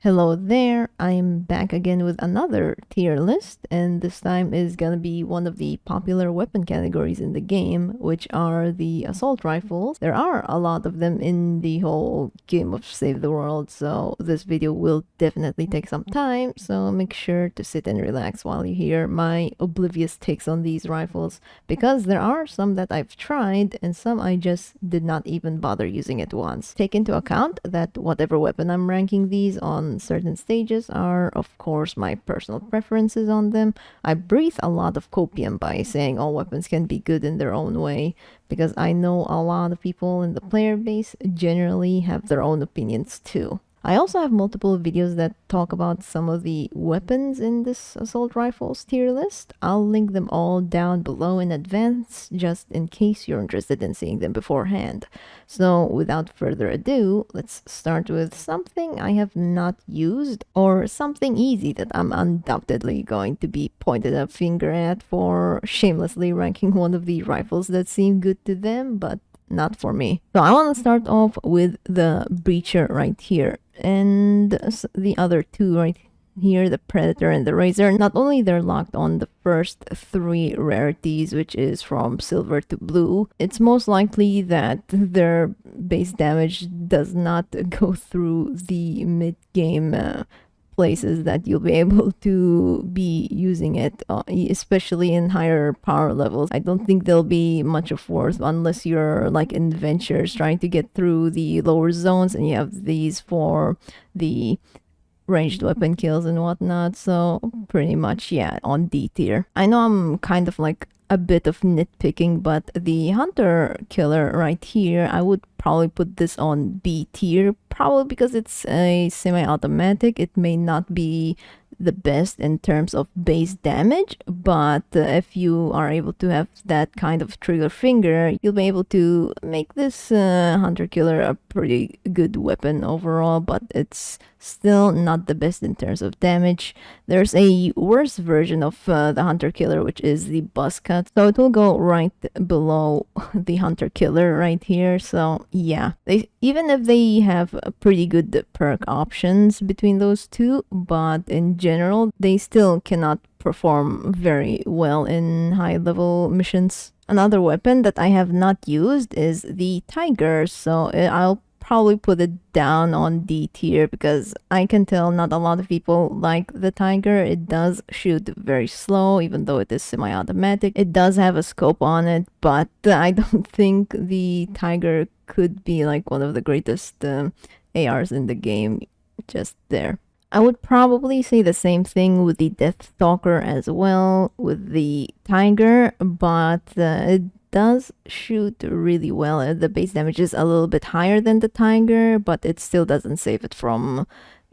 Hello there, I'm back again with another tier list, and this time is gonna be one of the popular weapon categories in the game, which are the assault rifles. There are a lot of them in the whole game of Save the World, so this video will definitely take some time, so make sure to sit and relax while you hear my oblivious takes on these rifles, because there are some that I've tried, and some I just did not even bother using it once. Take into account that whatever weapon I'm ranking these on certain stages are, of course, my personal preferences on them. I breathe a lot of copium by saying all weapons can be good in their own way, because I know a lot of people in the player base generally have their own opinions too. I also have multiple videos that talk about some of the weapons in this assault rifles tier list. I'll link them all down below in advance, just in case you're interested in seeing them beforehand. So without further ado, let's start with something I have not used, or something easy that I'm undoubtedly going to be pointed a finger at for shamelessly ranking one of the rifles that seem good to them, but not for me. So I want to start off with the breacher right here, and the other two right here, the predator and the razor. Not only they're locked on the first three rarities, which is from silver to blue, it's most likely that their base damage does not go through the mid-game places that you'll be able to be using it, especially in higher power levels. I don't think they'll be much of worth unless you're like in ventures trying to get through the lower zones and you have these for the ranged weapon kills and whatnot. So pretty much, yeah, on D tier. I know I'm kind of like a bit of nitpicking, but the hunter killer right here, I would probably put this on B tier, probably because it's a semi-automatic. It may not be the best in terms of base damage, but if you are able to have that kind of trigger finger, you'll be able to make this hunter killer a pretty good weapon overall, but it's still not the best in terms of damage. There's a worse version of the hunter killer, which is the buzz cut, so it will go right below the hunter killer right here. So yeah, even if they have pretty good perk options between those two, but in general they still cannot perform very well in high level missions. Another weapon that I have not used is the tiger, so I'll probably put it down on D tier because I can tell not a lot of people like the tiger. It does shoot very slow, even though it is semi-automatic. It does have a scope on it, but I don't think the tiger could be like one of the greatest ARs in the game. Just there. I would probably say the same thing with the Deathstalker as well, with the tiger, but it does shoot really well. The base damage is a little bit higher than the tiger, but it still doesn't save it from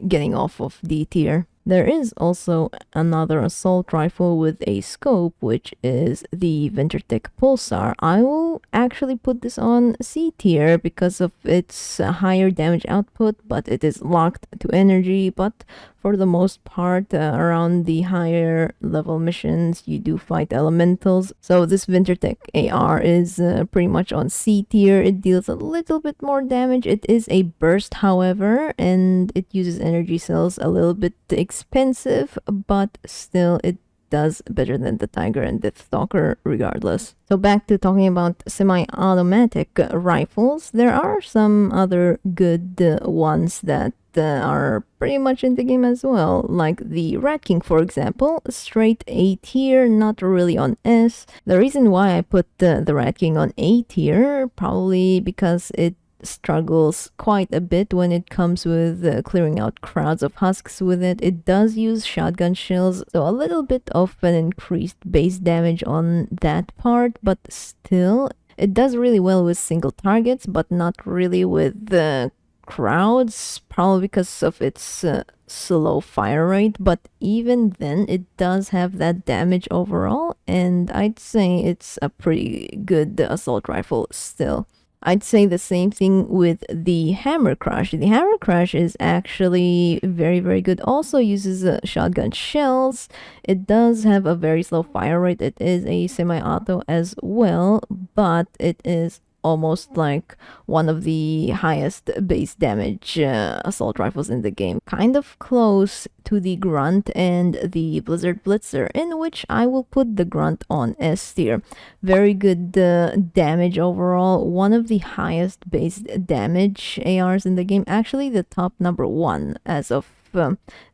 getting off of D tier. There is also another assault rifle with a scope, which is the vindertech pulsar. I will actually put this on C tier because of its higher damage output, but it is locked to energy. But for the most part, around the higher level missions, you do fight elementals. So this vindertech AR is pretty much on C tier. It deals a little bit more damage. It is a burst, however, and it uses energy cells, a little bit expensive, but still it does better than the tiger and Deathstalker regardless. So back to talking about semi-automatic rifles, there are some other good ones that are pretty much in the game as well, like the Rat King, for example, straight A tier, not really on S. The reason why I put the Rat King on A tier, probably because it struggles quite a bit when it comes with clearing out crowds of husks with it. It does use shotgun shells, so a little bit of an increased base damage on that part, but still it does really well with single targets, but not really with the crowds, probably because of its slow fire rate. But even then it does have that damage overall, and I'd say it's a pretty good assault rifle still. I'd say the same thing with the hammercrush. The hammercrush is actually very, very good. Also uses shotgun shells. It does have a very slow fire rate. It is a semi-auto as well, but it is almost like one of the highest base damage assault rifles in the game. Kind of close to the grunt and the blizzard blitzer, in which I will put the grunt on S tier. Very good damage overall. One of the highest base damage ARs in the game. Actually, the top number 1 as of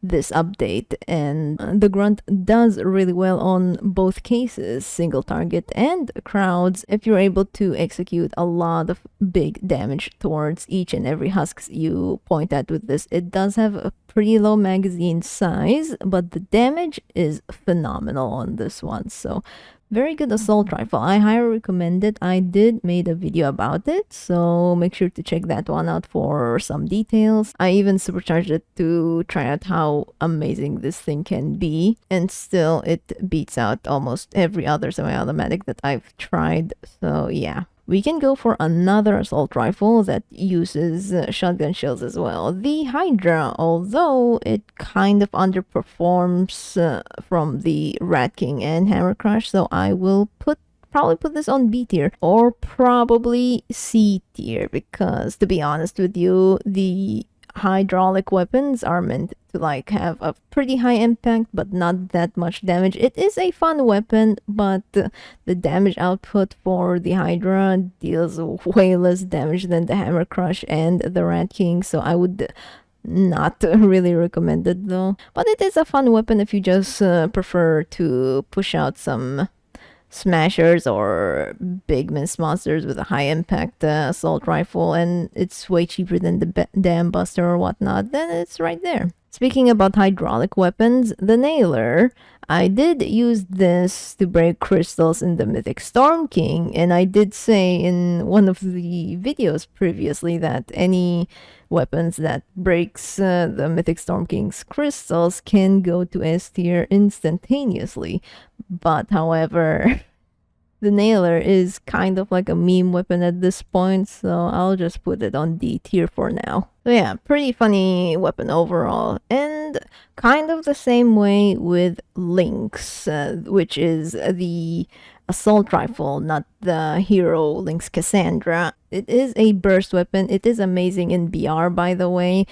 this update, and the grunt does really well on both cases, single target and crowds, if you're able to execute a lot of big damage towards each and every husks you point at with this. It does have a pretty low magazine size, but the damage is phenomenal on this one, so very good assault rifle. I highly recommend it. I did made a video about it, so make sure to check that one out for some details. I even supercharged it to try out how amazing this thing can be, and still it beats out almost every other semi-automatic that I've tried, so yeah. We can go for another assault rifle that uses shotgun shells as well. The Hydra, although it kind of underperforms from the Rat King and Hammercrush, so I will probably put this on B tier or probably C tier, because to be honest with you, the hydraulic weapons are meant to like have a pretty high impact but not that much damage. It is a fun weapon, but the damage output for the Hydra deals way less damage than the Hammercrush and the Rat King, so I would not really recommend it though. But it is a fun weapon if you just prefer to push out some smashers or big mince monsters with a high impact assault rifle, and it's way cheaper than the dam buster or whatnot, then it's right there. Speaking about hydraulic weapons, the nailer, I did use this to break crystals in the Mythic Storm King, and I did say in one of the videos previously that any weapons that breaks the Mythic Storm King's crystals can go to S tier instantaneously. But however, the nailer is kind of like a meme weapon at this point, so I'll just put it on D tier for now. So yeah, pretty funny weapon overall, and kind of the same way with lynx, which is the assault rifle, not the hero Lynx Cassandra. It is a burst weapon. It is amazing in BR, by the way.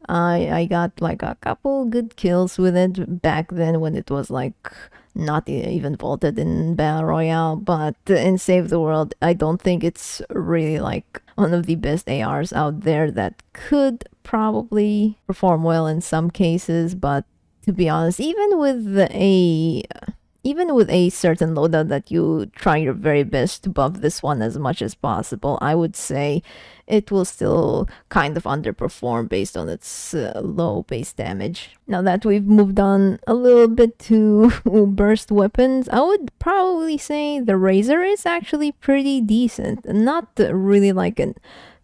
I got like a couple good kills with it back then when it was like not even vaulted in Battle Royale, but in Save the World, I don't think it's really like one of the best ARs out there that could probably perform well in some cases, but to be honest, even with a certain loadout that you try your very best to buff this one as much as possible, I would say it will still kind of underperform based on its low base damage. Now that we've moved on a little bit to burst weapons, I would probably say the Razor is actually pretty decent. Not really like a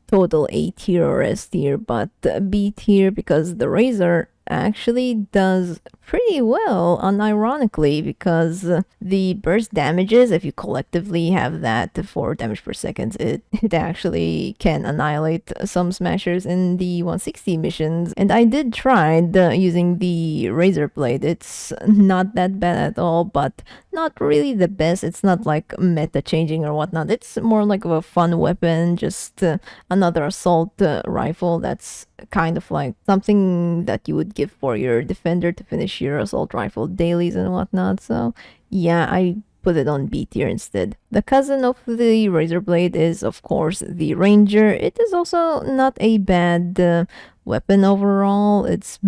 total A tier or S tier, but B tier, because the Razor actually does pretty well, unironically, because the burst damages, if you collectively have that 4 damage per second, it actually can annihilate some smashers in the 160 missions. And I did try using the razorblade. It's not that bad at all, but not really the best. It's not like meta changing or whatnot. It's more like a fun weapon, just another assault rifle that's kind of like something that you would give for your defender to finish your assault rifle dailies and whatnot. So yeah, I put it on B tier instead. The cousin of the razorblade is of course the ranger. It is also not a bad weapon overall. It's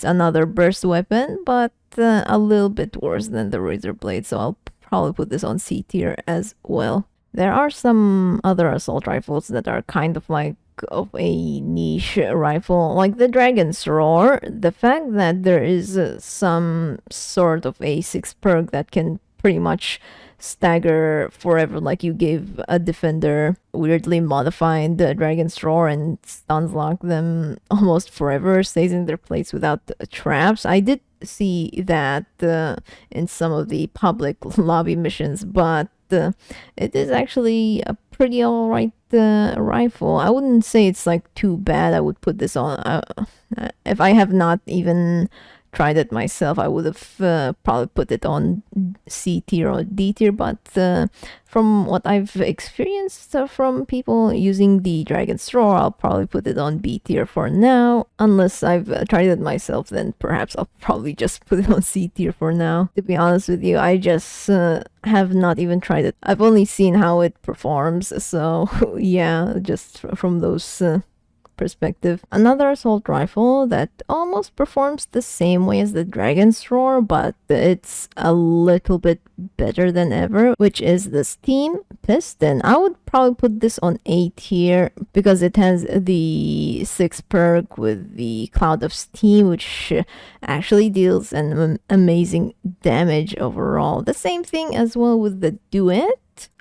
another burst weapon, but a little bit worse than the razorblade, so I'll probably put this on C tier as well. There are some other assault rifles that are kind of like of a niche rifle, like the Dragon's Roar. The fact that there is some sort of a 6 perk that can pretty much stagger forever, like you gave a defender weirdly modified the Dragon's Roar and stuns lock them almost forever, stays in their place without traps. I did see that in some of the public lobby missions, but it is actually a pretty alright rifle. I wouldn't say it's like too bad. I would put this on if I have not even tried it myself, I would have probably put it on C tier or D tier, but from what I've experienced from people using the dragon's roar, I'll probably put it on B tier for now. Unless I've tried it myself, then perhaps I'll probably just put it on C tier for now. To be honest with you, I just have not even tried it. I've only seen how it performs, so yeah, just from those perspective. Another assault rifle that almost performs the same way as the dragon's roar, but it's a little bit better than ever, which is the steam piston. I would probably put this on A tier because it has the 6 perk with the cloud of steam, which actually deals an amazing damage overall. The same thing as well with the duet.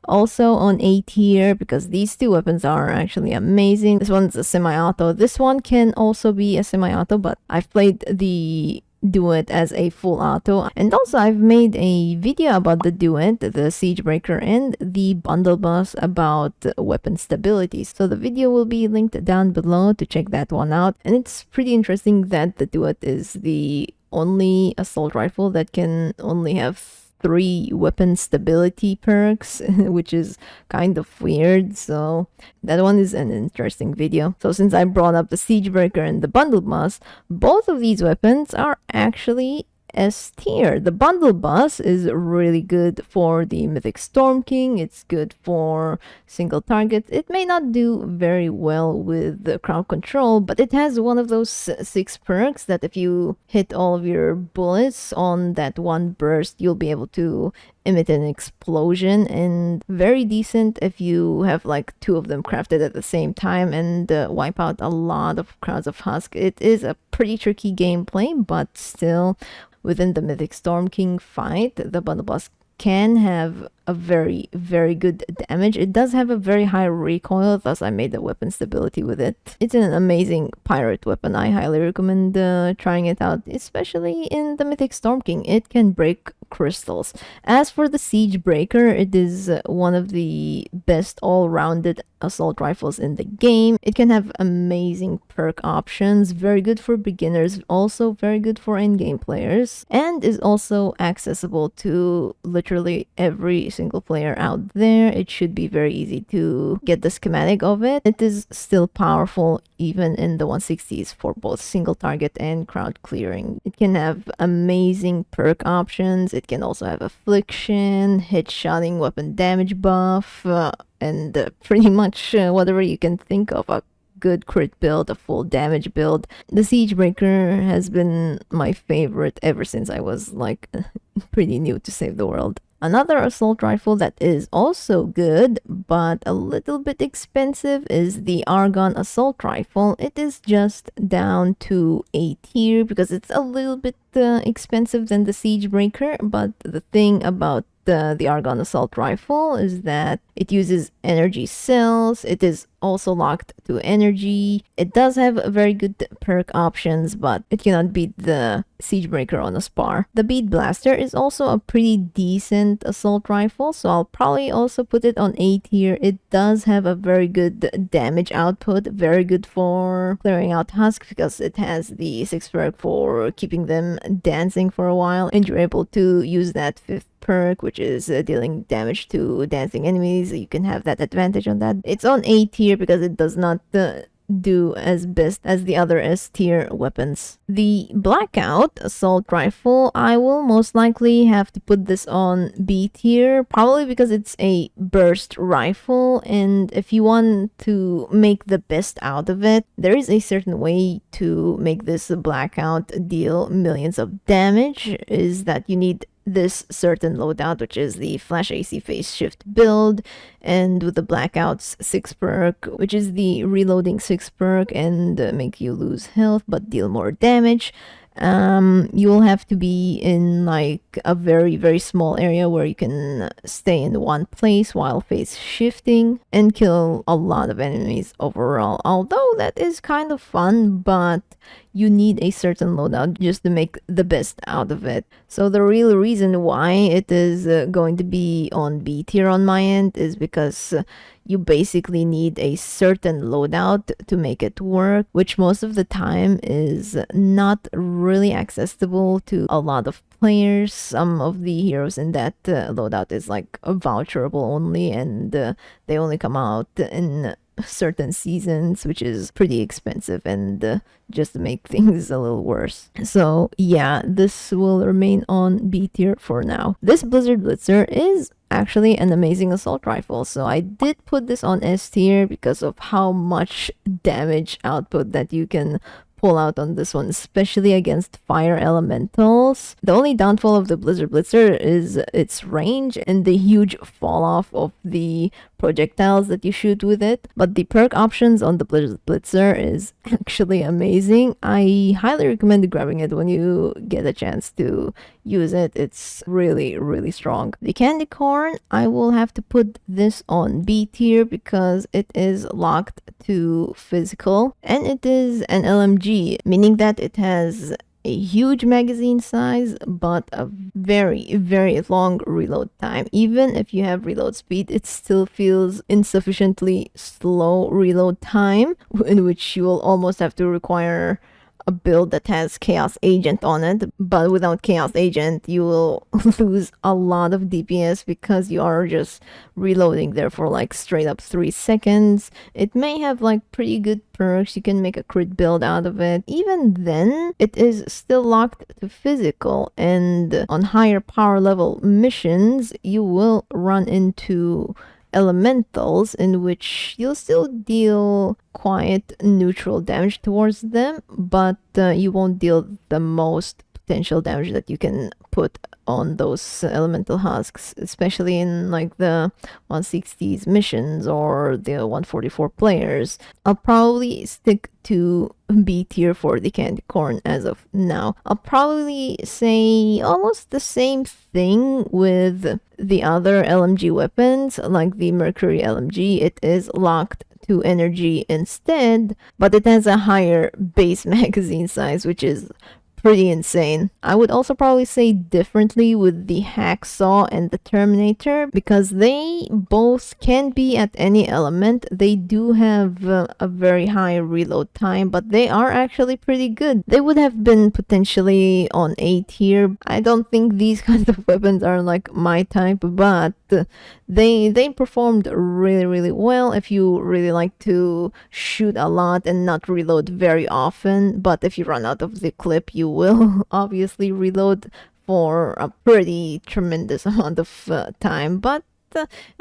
Also on A tier because these two weapons are actually amazing. This one's a semi-auto. This one can also be a semi-auto, but I've played the duet as a full auto. And also I've made a video about the duet, the siegebreaker, and the bundlebuss about weapon stability. So the video will be linked down below to check that one out. And it's pretty interesting that the duet is the only assault rifle that can only have 3 weapon stability perks, which is kind of weird. So that one is an interesting video. So since I brought up the siegebreaker and the bundlebuss, both of these weapons are actually S tier. The bundlebuss is really good for the Mythic Storm King. It's good for single targets. It may not do very well with the crowd control, but it has one of those 6 perks that if you hit all of your bullets on that one burst, you'll be able to emit an explosion, and very decent if you have like 2 of them crafted at the same time and wipe out a lot of crowds of husk. It is a pretty tricky gameplay, but still within the Mythic Storm King fight, the bundlebuss can have a very, very good damage. It does have a very high recoil, thus I made the weapon stability with it. It's an amazing pirate weapon. I highly recommend trying it out, especially in the Mythic Storm King. It can break crystals. As for the siegebreaker, it is one of the best all-rounded assault rifles in the game. It can have amazing perk options, very good for beginners, also very good for endgame players, and is also accessible to literally every single player out there. It should be very easy to get the schematic of it. It is still powerful even in the 160s for both single target and crowd clearing. It can have amazing perk options. It can also have affliction, headshotting, weapon damage buff, and pretty much whatever you can think of. A good crit build, a full damage build. The siegebreaker has been my favorite ever since I was like pretty new to save the world. Another assault rifle that is also good, but a little bit expensive, is the Argon assault rifle. It is just down to A tier because it's a little bit expensive than the siegebreaker, but the thing about the Argon assault rifle is that it uses energy cells. It is also locked to energy. It does have very good perk options, but it cannot beat the siegebreaker on a spar. The bead blaster is also a pretty decent assault rifle, so I'll probably also put it on A tier. It does have a very good damage output, very good for clearing out husk because it has the 6 perk for keeping them dancing for a while, and you're able to use that 5th perk, which is dealing damage to dancing enemies. You can have that advantage on that. It's on A tier because it does not do as best as the other S tier weapons. The blackout assault rifle, I will most likely have to put this on B tier, probably because it's a burst rifle, and if you want to make the best out of it, there is a certain way to make this blackout deal millions of damage, is that you need this certain loadout, which is the flash AC phase shift build, and with the blackouts 6 perk, which is the reloading 6 perk and make you lose health but deal more damage. You will have to be in like a very, very small area where you can stay in one place while phase shifting and kill a lot of enemies overall. Although that is kind of fun, but you need a certain loadout just to make the best out of it. So the real reason why it is going to be on B tier on my end is because you basically need a certain loadout to make it work, which most of the time is not really accessible to a lot of players. Some of the heroes in that loadout is like a voucherable only, and they only come out in certain seasons, which is pretty expensive and just to make things a little worse. So yeah, this will remain on B tier for now. This Blizzard Blitzer is actually an amazing assault rifle, so I did put this on S tier because of how much damage output that you can pull out on this one, especially against fire elementals. The only downfall of the Blizzard Blitzer is its range and the huge fall off of the projectiles that you shoot with it, but the perk options on the Blizzard Blitzer is actually amazing. I highly recommend grabbing it when you get a chance to use it. It's really strong. The candy corn, I will have to put this on B tier because it is locked to physical and it is an LMG, meaning that it has a huge magazine size but a very long reload time. Even if you have reload speed, it still feels insufficiently slow reload time, in which you will almost have to require a build that has Chaos Agent on it, but without Chaos Agent you will lose a lot of DPS because you are just reloading there for like straight up 3 seconds. It may have like pretty good perks, you can make a crit build out of it. Even then, it is still locked to physical, and on higher power level missions you will run into elementals in which you'll still deal quite neutral damage towards them, but you won't deal the most potential damage that you can put on those elemental husks, especially in like the 160s missions or the 144 players. I'll probably stick to B tier for the candy corn as of now. I'll probably say almost the same thing with the other LMG weapons, like the Mercury LMG. It is locked to energy instead, but it has a higher base magazine size, which is pretty insane. I would also probably say differently with the hacksaw and the terminator because they both can be at any element. They do have a very high reload time, but they are actually pretty good. They would have been potentially on A tier. I don't think these kinds of weapons are like my type, but they performed really well if you really like to shoot a lot and not reload very often. But if you run out of the clip, you will obviously reload for a pretty tremendous amount of time. But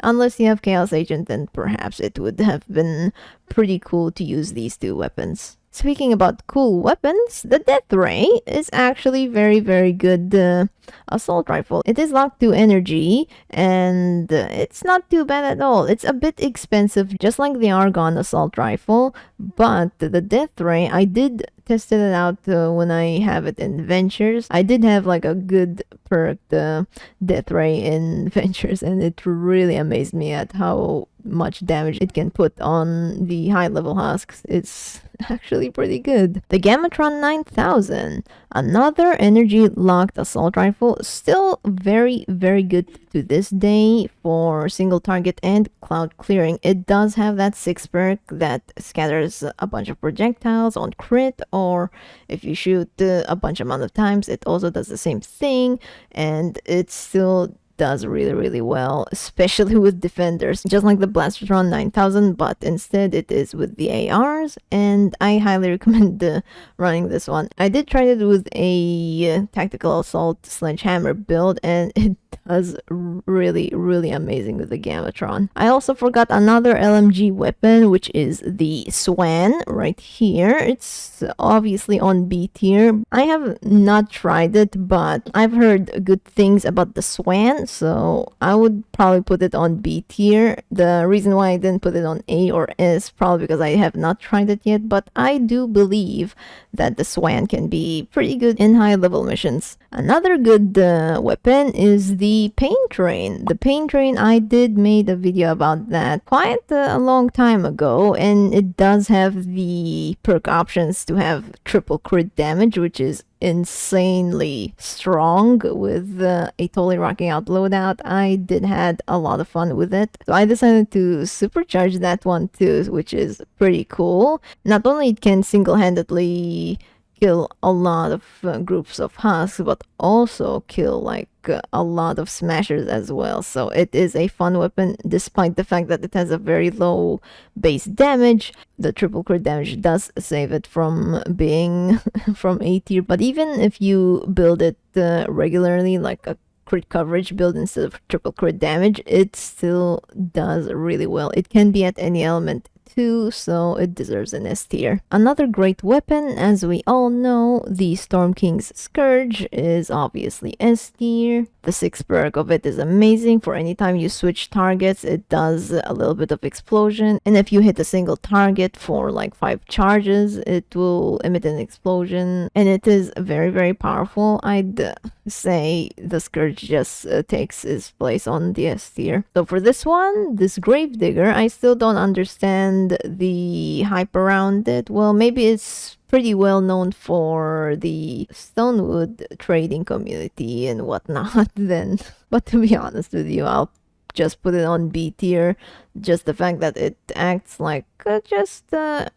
unless you have Chaos Agent, then perhaps it would have been pretty cool to use these two weapons. Speaking about cool weapons, the deathray is actually very good assault rifle. It is locked to energy and it's not too bad at all. It's a bit expensive, just like the Argon assault rifle, but the deathray, I did tested it out when I have it in Ventures. I did have like a good perk, the deathray in Ventures, and it really amazed me at how much damage it can put on the high level husks. It's actually pretty good. The Gammatron 9000, another energy locked assault rifle, still very good to this day for single target and cloud clearing. It does have that 6 perk that scatters a bunch of projectiles on crit, or if you shoot a bunch amount of times, it also does the same thing, and it still does really well, especially with defenders, just like the Blastertron 9000, but instead it is with the ARs, and I highly recommend running this one. I did try it with a tactical assault sledgehammer build, and it does really amazing with the gammatron. I also forgot another LMG weapon, which is the swan right here. It's obviously on B tier. I have not tried it, but I've heard good things about the swan, so I would probably put it on B tier. The reason why I didn't put it on A or S probably because I have not tried it yet, but I do believe that the swan can be pretty good in high level missions. Another good weapon is the pain train. The pain train, I did made a video about that quite a long time ago, and it does have the perk options to have triple crit damage, which is insanely strong with a totally rocking out loadout. I did had a lot of fun with it. So I decided to supercharge that one too, which is pretty cool. Not only it can single-handedly kill a lot of groups of husks, but also kill like a lot of smashers as well. So it is a fun weapon despite the fact that it has a very low base damage. The triple crit damage does save it from being from A tier, but even if you build it regularly, like a crit coverage build instead of triple crit damage, it still does really well. It can be at any element too, so it deserves an S tier. Another great weapon, as we all know, the Storm King's Scourge is obviously S tier. The 6th perk of it is amazing. For any time you switch targets, it does a little bit of explosion, and if you hit a single target for like 5 charges, it will emit an explosion, and it is very, very powerful. I'd say the Scourge just takes its place on the S tier. So for this one, this Gravedigger, I still don't understand the hype around it. Well, maybe it's pretty well known for the Stonewood trading community and whatnot then. But to be honest with you, I'll just put it on B tier. Just the fact that it acts like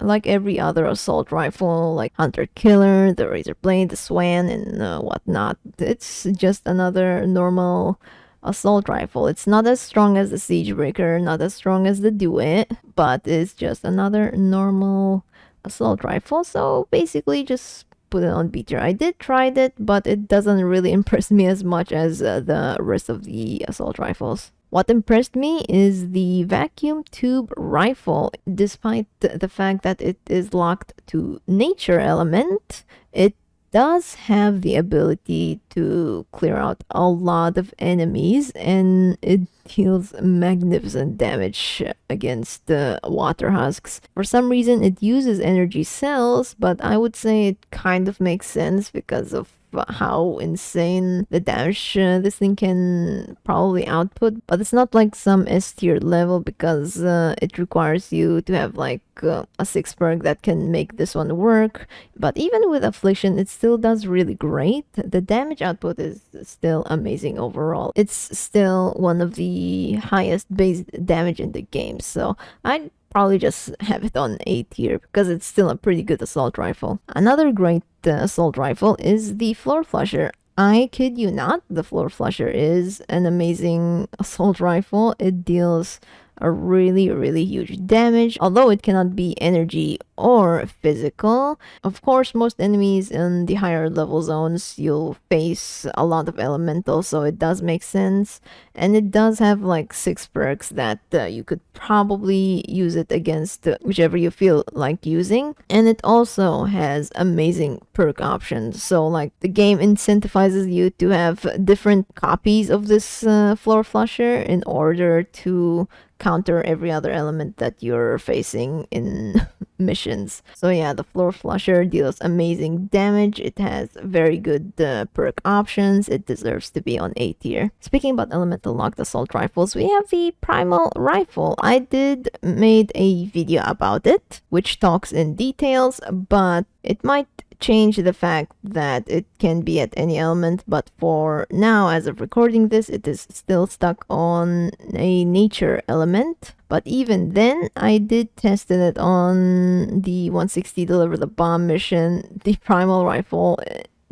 like every other assault rifle, like Hunter Killer, the Razorblade, the Swan, and whatnot. It's just another normal assault rifle. It's not as strong as the Siegebreaker, not as strong as the Duet, but it's just another normal assault rifle. So basically just put it on B tier. I did try it, but it doesn't really impress me as much as the rest of the assault rifles. What impressed me is the vacuum tube rifle. Despite the fact that it is locked to nature element, it does have the ability to clear out a lot of enemies, and it deals magnificent damage against the water husks. For some reason it uses energy cells, but I would say it kind of makes sense because of how insane the damage this thing can probably output. But it's not like some S tier level because it requires you to have like a 6th perk that can make this one work. But even with affliction, it still does really great. The damage output is still amazing overall. It's still one of the highest base damage in the game, so I'd probably just have it on A tier because it's still a pretty good assault rifle. Another great assault rifle is the Floor Flusher. I kid you not, the Floor Flusher is an amazing assault rifle. It deals a really, really huge damage, although it cannot be energy or physical. Of course, most enemies in the higher level zones, you'll face a lot of elementals, so it does make sense. And it does have like 6 perks that you could probably use it against whichever you feel like using. And it also has amazing perk options. So like the game incentivizes you to have different copies of this Floor Flusher in order to counter every other element that you're facing in missions. So yeah, the Floor Flusher deals amazing damage. It has very good perk options. It deserves to be on A tier. Speaking about elemental locked assault rifles, we have the Primal rifle. I did made a video about it, which talks in details, but it might change the fact that it can be at any element, but for now, as of recording this, it is still stuck on a nature element. But even then, I did test it on the 160 Deliver the Bomb mission. The Primal rifle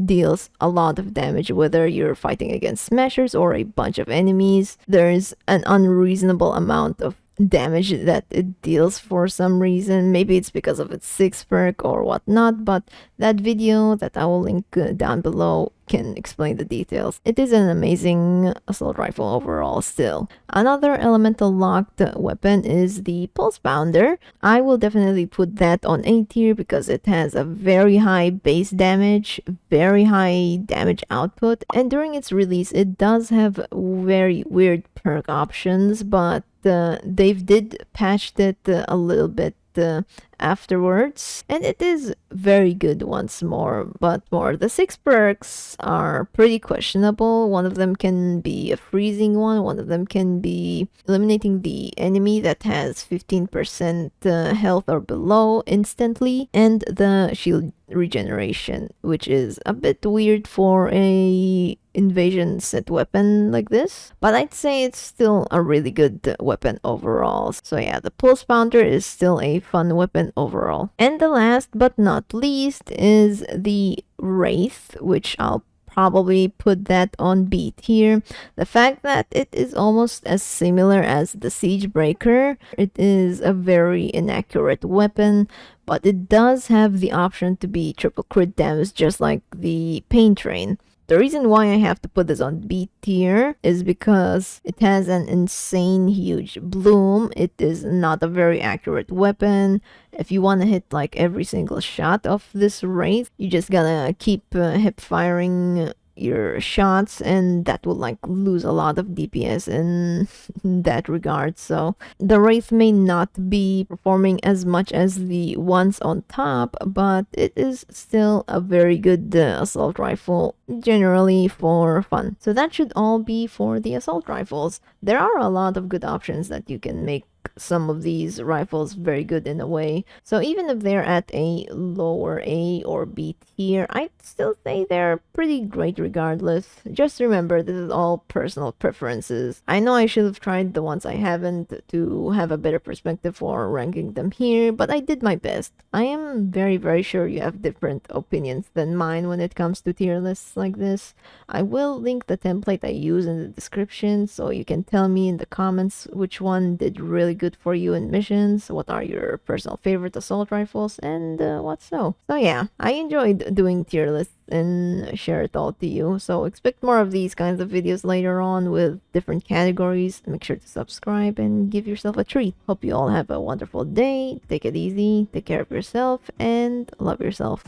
deals a lot of damage whether you're fighting against smashers or a bunch of enemies. There's an unreasonable amount of damage that it deals for some reason. Maybe it's because of its 6th perk or whatnot, but that video that I will link down below can explain the details. It is an amazing assault rifle overall still. Another elemental locked weapon is the Pulse Bounder. I will definitely put that on A tier because it has a very high base damage, very high damage output, and during its release it does have very weird perk options, but they did patched it a little bit afterwards, and it is very good once more. But for the 6 perks are pretty questionable. One of them can be a freezing one of them can be eliminating the enemy that has 15% health or below instantly, and the shield regeneration, which is a bit weird for a invasion set weapon like this, but I'd say it's still a really good weapon overall. So yeah, the pulse pounder is still a fun weapon overall. And the last but not least is the wraith, which I'll probably put that on B tier. The fact that it is almost as similar as the siegebreaker, it is a very inaccurate weapon, but it does have the option to be triple crit damage just like the pain train. The reason why I have to put this on B tier is because it has an insane huge bloom. It is not a very accurate weapon. If you want to hit like every single shot of this wraith, you just gotta keep hip firing your shots, and that will like lose a lot of DPS in that regard. So the wraith may not be performing as much as the ones on top, but it is still a very good assault rifle generally for fun. So that should all be for the assault rifles. There are a lot of good options that you can make some of these rifles very good in a way. So even if they're at a lower A or B tier, I'd still say they're pretty great regardless. Just remember, this is all personal preferences. I know I should have tried the ones I haven't to have a better perspective for ranking them here, but I did my best. I am very sure you have different opinions than mine when it comes to tier lists like this. I will link the template I use in the description, so you can tell me in the comments which one did really good for you in missions, what are your personal favorite assault rifles, and what so. So yeah, I enjoyed doing tier lists and share it all to you. So expect more of these kinds of videos later on with different categories. Make sure to subscribe and give yourself a treat. Hope you all have a wonderful day. Take it easy, take care of yourself, and love yourself.